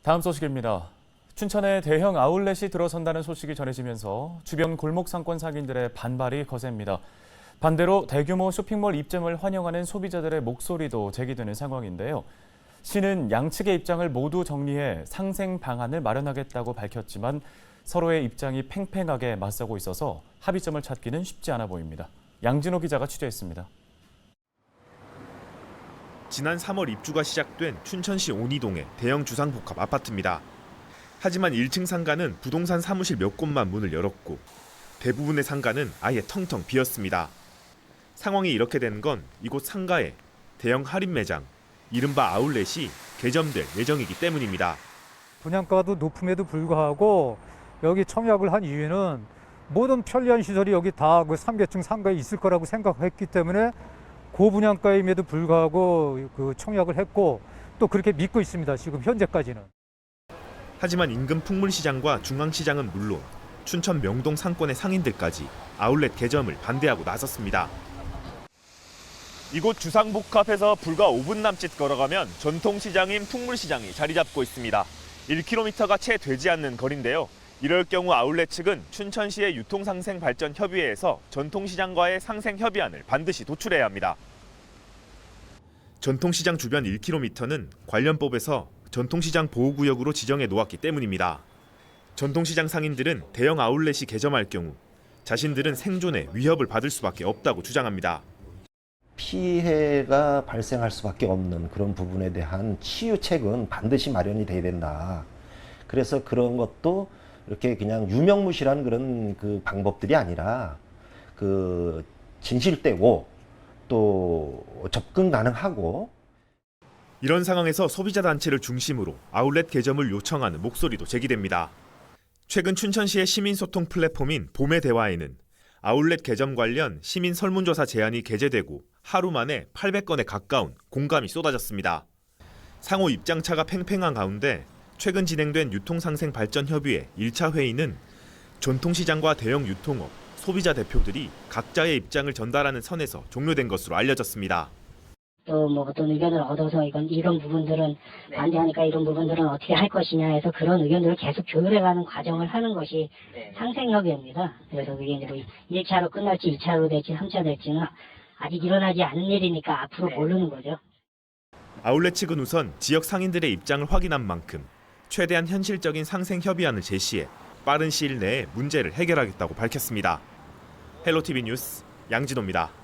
다음 소식입니다. 춘천에 대형 아울렛이 들어선다는 소식이 전해지면서 주변 골목 상권 상인들의 반발이 거셉니다. 반대로 대규모 쇼핑몰 입점을 환영하는 소비자들의 목소리도 제기되는 상황인데요. 시는 양측의 입장을 모두 정리해 상생 방안을 마련하겠다고 밝혔지만 서로의 입장이 팽팽하게 맞서고 있어서 합의점을 찾기는 쉽지 않아 보입니다. 양진호 기자가 취재했습니다. 지난 3월 입주가 시작된 춘천시 온이동의 대형 주상복합 아파트입니다. 하지만 1층 상가는 부동산 사무실 몇 곳만 문을 열었고 대부분의 상가는 아예 텅텅 비었습니다. 상황이 이렇게 된 건 이곳 상가에 대형 할인 매장, 이른바 아울렛이 개점될 예정이기 때문입니다. 분양가도 높음에도 불구하고 여기 청약을 한 이유는 모든 편리한 시설이 여기 다 그 3계층 상가에 있을 거라고 생각했기 때문에 고분양가임에도 불구하고 그 청약을 했고 또 그렇게 믿고 있습니다. 지금 현재까지는. 하지만 인근 풍물시장과 중앙시장은 물론 춘천 명동 상권의 상인들까지 아울렛 개점을 반대하고 나섰습니다. 이곳 주상복합에서 불과 5분 남짓 걸어가면 전통시장인 풍물시장이 자리 잡고 있습니다. 1km가 채 되지 않는 거리인데요. 이럴 경우 아울렛 측은 춘천시의 유통상생발전협의회에서 전통시장과의 상생협의안을 반드시 도출해야 합니다. 전통시장 주변 1km는 관련법에서 전통시장 보호구역으로 지정해 놓았기 때문입니다. 전통시장 상인들은 대형 아울렛이 개점할 경우 자신들은 생존에 위협을 받을 수밖에 없다고 주장합니다. 피해가 발생할 수밖에 없는 그런 부분에 대한 치유책은 반드시 마련이 돼야 된다. 그래서 그런 것도 이렇게 그냥 유명무실한 그런 그 방법들이 아니라 그 진실되고 또 접근 가능하고. 이런 상황에서 소비자 단체를 중심으로 아울렛 개점을 요청하는 목소리도 제기됩니다. 최근 춘천시의 시민소통 플랫폼인 봄의 대화에는 아울렛 개점 관련 시민 설문조사 제안이 게재되고 하루 만에 800건에 가까운 공감이 쏟아졌습니다. 상호 입장차가 팽팽한 가운데 최근 진행된 유통상생발전협의회 1차 회의는 전통시장과 대형 유통업, 소비자 대표들이 각자의 입장을 전달하는 선에서 종료된 것으로 알려졌습니다. 또 뭐 어떤 의견을 얻어서 이런 부분들은 반대하니까 이런 부분들은 어떻게 할 것이냐 해서 그런 의견들을 계속 조율해가는 과정을 하는 것이 상생협의회입니다. 그래서 그게 이제 1차로 끝날지 2차로 될지 3차 될지는 아직 일어나지 않은 일이니까 앞으로 모르는 거죠. 아울렛 측은 우선 지역 상인들의 입장을 확인한 만큼 최대한 현실적인 상생협의안을 제시해 빠른 시일 내에 문제를 해결하겠다고 밝혔습니다. 헬로티비 뉴스 양진호입니다.